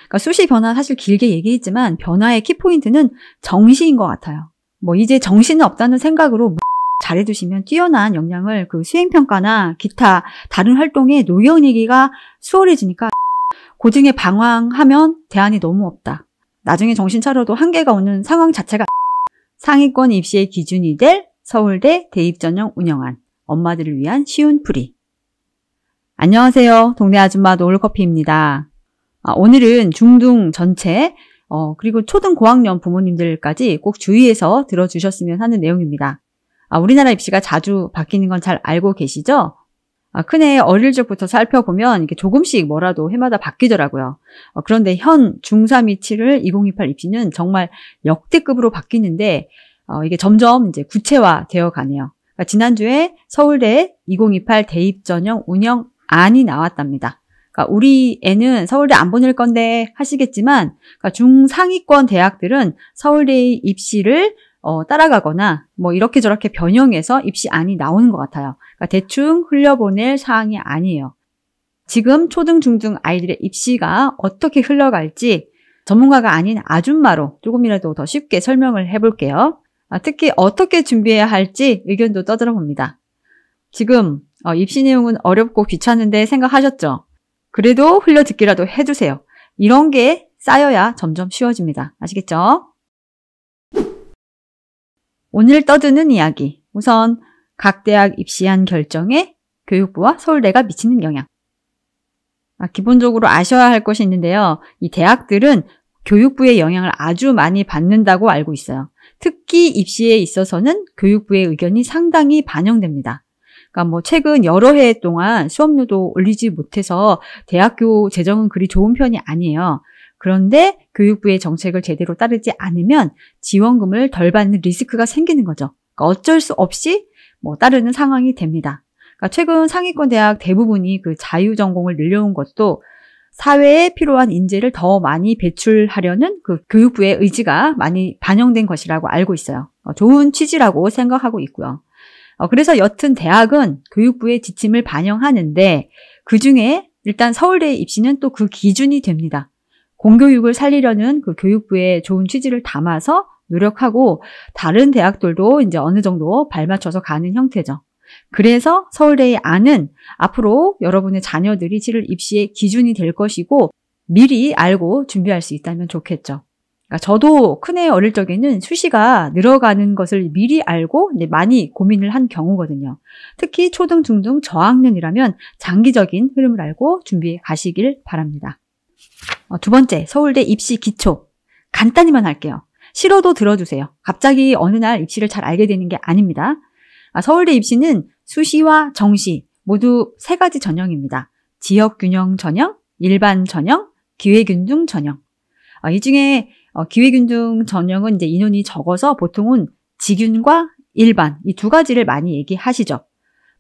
그러니까 수시 변화 사실 길게 얘기했지만 변화의 키포인트는 정시인 것 같아요. 뭐 이제 정시는 없다는 생각으로 잘해두시면 뛰어난 역량을 그 수행평가나 기타 다른 활동에 녹여내기가 수월해지니까 고등에 방황하면 대안이 너무 없다. 나중에 정신 차려도 한계가 오는 상황 자체가 상위권 입시의 기준이 될 서울대 대입전형 운영안 엄마들을 위한 쉬운 풀이. 안녕하세요. 동네 아줌마 노을커피입니다. 오늘은 중등 전체 그리고 초등 고학년 부모님들까지 꼭 주의해서 들어주셨으면 하는 내용입니다. 우리나라 입시가 자주 바뀌는 건 잘 알고 계시죠? 큰애 어릴 적부터 살펴보면 이게 조금씩 뭐라도 해마다 바뀌더라고요. 그런데 현 중3, 2, 7을 2028 입시는 정말 역대급으로 바뀌는데 이게 점점 이제 구체화되어 가네요. 지난주에 서울대 2028 대입전형 운영안이 나왔답니다. 우리 애는 서울대 안 보낼 건데 하시겠지만 중상위권 대학들은 서울대의 입시를 따라가거나 뭐 이렇게 저렇게 변형해서 입시안이 나오는 것 같아요. 대충 흘려보낼 사항이 아니에요. 지금 초등, 중등 아이들의 입시가 어떻게 흘러갈지 전문가가 아닌 아줌마로 조금이라도 더 쉽게 설명을 해볼게요. 특히 어떻게 준비해야 할지 의견도 떠들어 봅니다. 지금 입시 내용은 어렵고 귀찮은데 생각하셨죠? 그래도 흘려듣기라도 해두세요. 이런 게 쌓여야 점점 쉬워집니다. 아시겠죠? 오늘 떠드는 이야기. 우선 각 대학 입시안 결정에 교육부와 서울대가 미치는 영향. 기본적으로 아셔야 할 것이 있는데요. 이 대학들은 교육부의 영향을 아주 많이 받는다고 알고 있어요. 특히 입시에 있어서는 교육부의 의견이 상당히 반영됩니다. 그러니까 최근 여러 해 동안 수업료도 올리지 못해서 대학교 재정은 그리 좋은 편이 아니에요. 그런데 교육부의 정책을 제대로 따르지 않으면 지원금을 덜 받는 리스크가 생기는 거죠. 그러니까 어쩔 수 없이 따르는 상황이 됩니다. 그러니까 최근 상위권 대학 대부분이 그 자유전공을 늘려온 것도 사회에 필요한 인재를 더 많이 배출하려는 그 교육부의 의지가 많이 반영된 것이라고 알고 있어요. 좋은 취지라고 생각하고 있고요. 그래서 여튼 대학은 교육부의 지침을 반영하는데 그중에 일단 서울대 입시는 또 그 기준이 됩니다. 공교육을 살리려는 그 교육부의 좋은 취지를 담아서 노력하고 다른 대학들도 이제 어느 정도 발맞춰서 가는 형태죠. 그래서 서울대의 안은 앞으로 여러분의 자녀들이 치를 입시의 기준이 될 것이고 미리 알고 준비할 수 있다면 좋겠죠. 그러니까 저도 큰애 어릴 적에는 수시가 늘어가는 것을 미리 알고 많이 고민을 한 경우거든요. 특히 초등, 중등 저학년이라면 장기적인 흐름을 알고 준비해 가시길 바랍니다. 두 번째, 서울대 입시 기초. 간단히만 할게요. 싫어도 들어주세요. 갑자기 어느 날 입시를 잘 알게 되는 게 아닙니다. 서울대 입시는 수시와 정시 모두 3가지 전형입니다. 지역균형 전형, 일반 전형, 기회균등 전형. 이 중에 기회균등 전형은 이제 인원이 적어서 보통은 지균과 일반 이 2가지를 많이 얘기하시죠.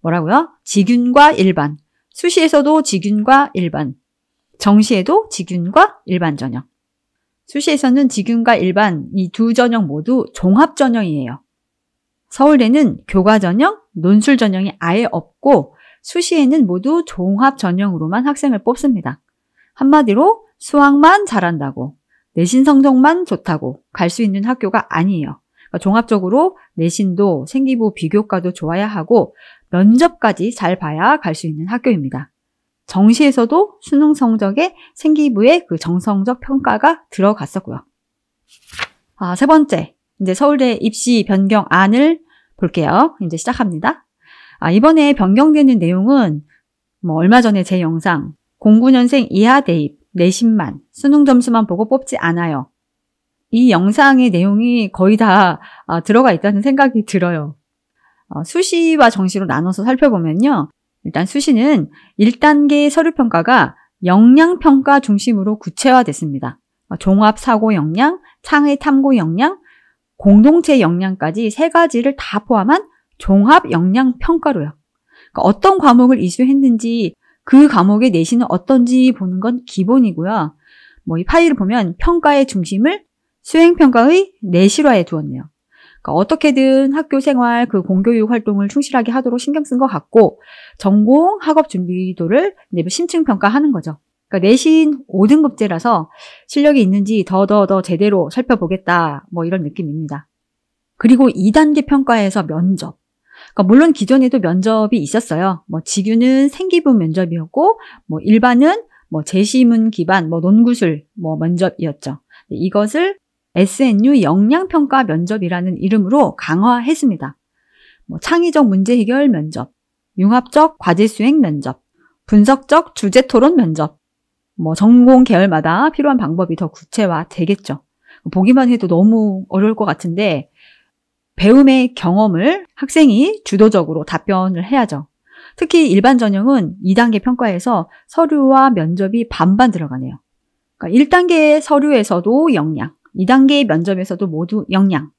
뭐라고요? 지균과 일반. 수시에서도 지균과 일반. 정시에도 지균과 일반 전형. 수시에서는 지균과 일반 이 2 전형 모두 종합 전형이에요. 서울대는 교과 전형, 논술 전형이 아예 없고 수시에는 모두 종합 전형으로만 학생을 뽑습니다. 한마디로 수학만 잘한다고, 내신 성적만 좋다고 갈 수 있는 학교가 아니에요. 그러니까 종합적으로 내신도 생기부 비교과도 좋아야 하고 면접까지 잘 봐야 갈 수 있는 학교입니다. 정시에서도 수능 성적에 생기부에 그 정성적 평가가 들어갔었고요. 3번째, 이제 서울대 입시 변경안을 볼게요. 이제 시작합니다. 이번에 변경되는 내용은 얼마 전에 제 영상 09년생 이하 대입, 내신만, 수능 점수만 보고 뽑지 않아요. 이 영상의 내용이 거의 다 들어가 있다는 생각이 들어요. 수시와 정시로 나눠서 살펴보면요. 일단 수시는 1단계 서류평가가 역량평가 중심으로 구체화됐습니다. 종합사고 역량, 창의탐구 역량, 공동체 역량까지 3가지를 다 포함한 종합 역량평가로요. 그러니까 어떤 과목을 이수했는지 그 과목의 내신은 어떤지 보는 건 기본이고요. 이 파일을 보면 평가의 중심을 수행평가의 내실화에 두었네요. 그러니까 어떻게든 학교 생활, 그 공교육 활동을 충실하게 하도록 신경 쓴 것 같고 전공, 학업 준비도를 심층평가하는 거죠. 그러니까 내신 5등급제라서 실력이 있는지 더 제대로 살펴보겠다. 뭐 이런 느낌입니다. 그리고 2단계 평가에서 면접. 그러니까 물론 기존에도 면접이 있었어요. 뭐 직유는 생기부 면접이었고, 뭐 일반은 뭐 제시문 기반, 뭐 논구술 뭐 면접이었죠. 이것을 SNU 역량평가 면접이라는 이름으로 강화했습니다. 뭐 창의적 문제 해결 면접, 융합적 과제 수행 면접, 분석적 주제 토론 면접, 뭐 전공 계열마다 필요한 방법이 더 구체화되겠죠. 보기만 해도 너무 어려울 것 같은데 배움의 경험을 학생이 주도적으로 답변을 해야죠. 특히 일반 전형은 2단계 평가에서 서류와 면접이 반반 들어가네요. 그러니까 1단계 서류에서도 역량, 2단계 면접에서도 모두 역량.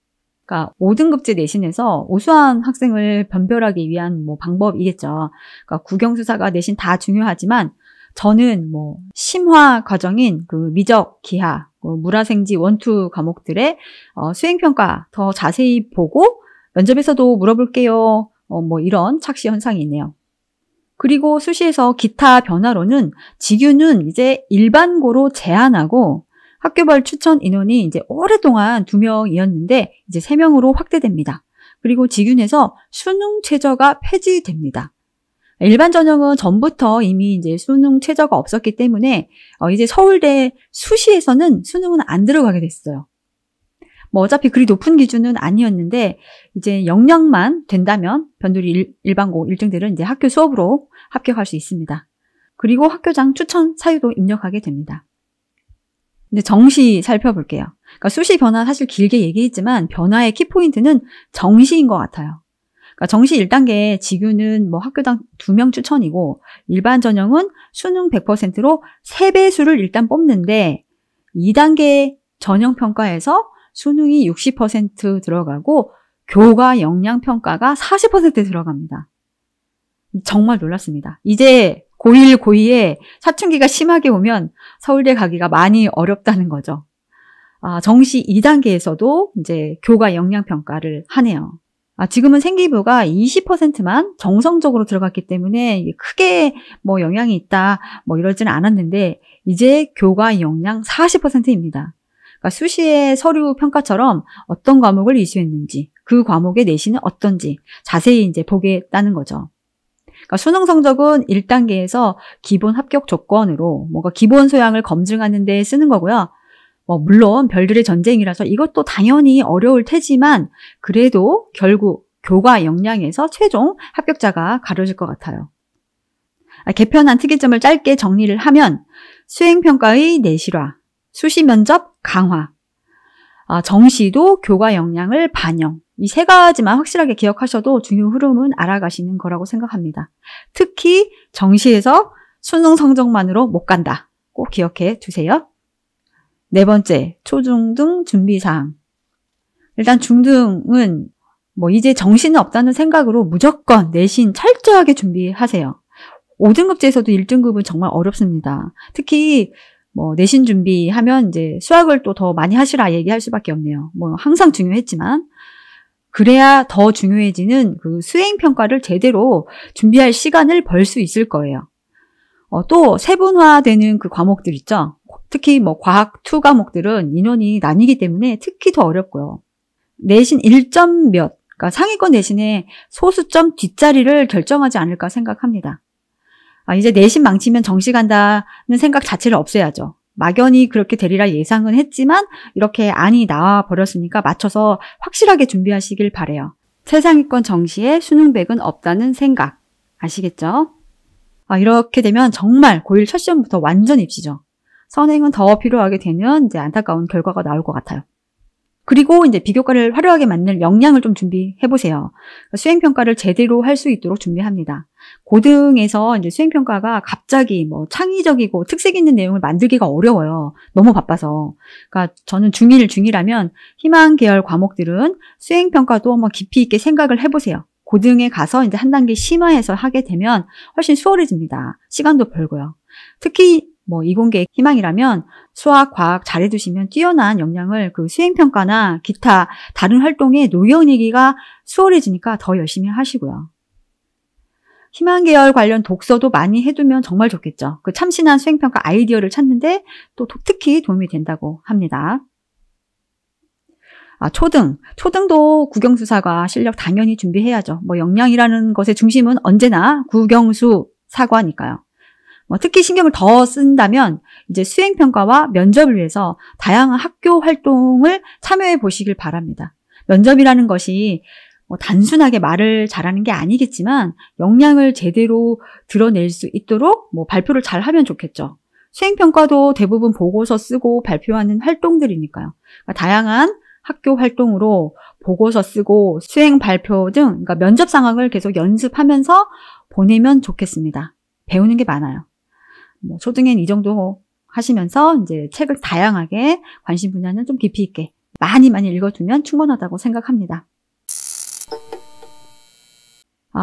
그러니까 5등급제 내신에서 우수한 학생을 변별하기 위한 뭐 방법이겠죠. 그러니까 국영수사가 내신 다 중요하지만 저는 뭐 심화 과정인 그 미적, 기하, 물화생지 원투 과목들의 수행평가 더 자세히 보고 면접에서도 물어볼게요. 뭐 이런 착시 현상이 있네요. 그리고 수시에서 기타 변화로는 직유는 이제 일반고로 제한하고 학교별 추천 인원이 이제 오랫동안 2명이었는데 이제 3명으로 확대됩니다. 그리고 직윤에서 수능 최저가 폐지됩니다. 일반 전형은 전부터 이미 이제 수능 최저가 없었기 때문에 이제 서울대 수시에서는 수능은 안 들어가게 됐어요. 뭐 어차피 그리 높은 기준은 아니었는데 이제 역량만 된다면 변두리 일반고 1등들은 이제 학교 수업으로 합격할 수 있습니다. 그리고 학교장 추천 사유도 입력하게 됩니다. 이제 정시 살펴볼게요. 그러니까 수시 변화 사실 길게 얘기했지만 변화의 키포인트는 정시인 것 같아요. 그러니까 정시 1단계 직유는 뭐 학교당 2명 추천이고 일반 전형은 수능 100%로 3배수를 일단 뽑는데 2단계 전형 평가에서 수능이 60% 들어가고 교과 역량 평가가 40% 들어갑니다. 정말 놀랐습니다. 이제 고1, 고2에 사춘기가 심하게 오면 서울대 가기가 많이 어렵다는 거죠. 정시 2단계에서도 이제 교과 역량 평가를 하네요. 지금은 생기부가 20%만 정성적으로 들어갔기 때문에 크게 뭐 영향이 있다 뭐 이러지는 않았는데 이제 교과 역량 40%입니다. 그러니까 수시의 서류 평가처럼 어떤 과목을 이수했는지 그 과목의 내신은 어떤지 자세히 이제 보겠다는 거죠. 그러니까 수능 성적은 1단계에서 기본 합격 조건으로 뭔가 기본 소양을 검증하는 데 쓰는 거고요. 물론 별들의 전쟁이라서 이것도 당연히 어려울 테지만 그래도 결국 교과 역량에서 최종 합격자가 가려질 것 같아요. 개편한 특이점을 짧게 정리를 하면 수행평가의 내실화, 수시 면접 강화, 정시도 교과 역량을 반영. 이 3가지만 확실하게 기억하셔도 중요 흐름은 알아가시는 거라고 생각합니다. 특히 정시에서 수능 성적만으로 못 간다. 꼭 기억해 두세요. 4번째, 초중등 준비사항. 일단 중등은 뭐 이제 정시는 없다는 생각으로 무조건 내신 철저하게 준비하세요. 5등급제에서도 1등급은 정말 어렵습니다. 특히 뭐 내신 준비하면 이제 수학을 또 더 많이 하시라 얘기할 수밖에 없네요. 뭐 항상 중요했지만 그래야 더 중요해지는 그 수행평가를 제대로 준비할 시간을 벌 수 있을 거예요. 또 세분화되는 그 과목들 있죠. 특히 뭐 과학 2 과목들은 인원이 나뉘기 때문에 특히 더 어렵고요. 내신 1점 몇, 그러니까 상위권 내신의 소수점 뒷자리를 결정하지 않을까 생각합니다. 이제 내신 망치면 정시 간다는 생각 자체를 없애야죠. 막연히 그렇게 되리라 예상은 했지만 이렇게 안이 나와 버렸으니까 맞춰서 확실하게 준비하시길 바래요. 최상위권 정시에 수능백은 없다는 생각 아시겠죠? 이렇게 되면 정말 고1 첫 시험부터 완전 입시죠. 선행은 더 필요하게 되는 이제 안타까운 결과가 나올 것 같아요. 그리고 이제 비교과를 화려하게 만들 역량을 좀 준비해보세요. 수행평가를 제대로 할 수 있도록 준비합니다. 고등에서 이제 수행평가가 갑자기 뭐 창의적이고 특색 있는 내용을 만들기가 어려워요. 너무 바빠서. 그러니까 저는 중1, 중2라면 희망 계열 과목들은 수행평가도 한번 깊이 있게 생각을 해보세요. 고등에 가서 이제 한 단계 심화해서 하게 되면 훨씬 수월해집니다. 시간도 벌고요. 특히 뭐 이공계 희망이라면 수학, 과학 잘해두시면 뛰어난 역량을 그 수행평가나 기타 다른 활동에 녹여내기가 수월해지니까 더 열심히 하시고요. 희망 계열 관련 독서도 많이 해두면 정말 좋겠죠. 그 참신한 수행평가 아이디어를 찾는데 또 특히 도움이 된다고 합니다. 초등도 국영수사과 실력 당연히 준비해야죠. 역량이라는 것의 중심은 언제나 국영수 사과니까요. 특히 신경을 더 쓴다면 이제 수행평가와 면접을 위해서 다양한 학교 활동을 참여해 보시길 바랍니다. 면접이라는 것이 단순하게 말을 잘하는 게 아니겠지만 역량을 제대로 드러낼 수 있도록 발표를 잘 하면 좋겠죠. 수행평가도 대부분 보고서 쓰고 발표하는 활동들이니까요. 그러니까 다양한 학교 활동으로 보고서 쓰고 수행 발표 등 그러니까 면접 상황을 계속 연습하면서 보내면 좋겠습니다. 배우는 게 많아요. 초등엔 이 정도 하시면서 이제 책을 다양하게 관심 분야는 좀 깊이 있게 많이 읽어두면 충분하다고 생각합니다.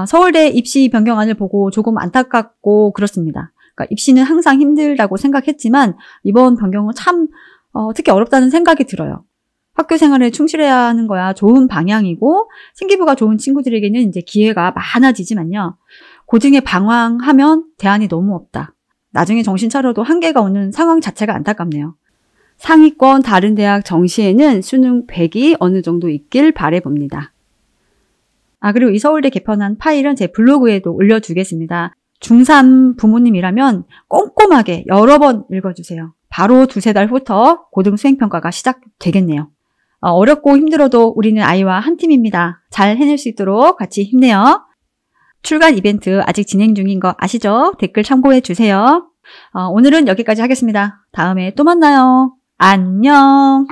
서울대 입시 변경안을 보고 조금 안타깝고 그렇습니다. 그러니까 입시는 항상 힘들다고 생각했지만 이번 변경은 참 특히 어렵다는 생각이 들어요. 학교 생활에 충실해야 하는 거야 좋은 방향이고 생기부가 좋은 친구들에게는 이제 기회가 많아지지만요. 고등에 방황하면 대안이 너무 없다. 나중에 정신 차려도 한계가 오는 상황 자체가 안타깝네요. 상위권 다른 대학 정시에는 수능 100이 어느 정도 있길 바라봅니다. 그리고 이 서울대 개편한 파일은 제 블로그에도 올려두겠습니다. 중3 부모님이라면 꼼꼼하게 여러 번 읽어주세요. 바로 2-3달 후부터 고등 수행평가가 시작되겠네요. 어렵고 힘들어도 우리는 아이와 한 팀입니다. 잘 해낼 수 있도록 같이 힘내요. 출간 이벤트 아직 진행 중인 거 아시죠? 댓글 참고해 주세요. 오늘은 여기까지 하겠습니다. 다음에 또 만나요. 안녕.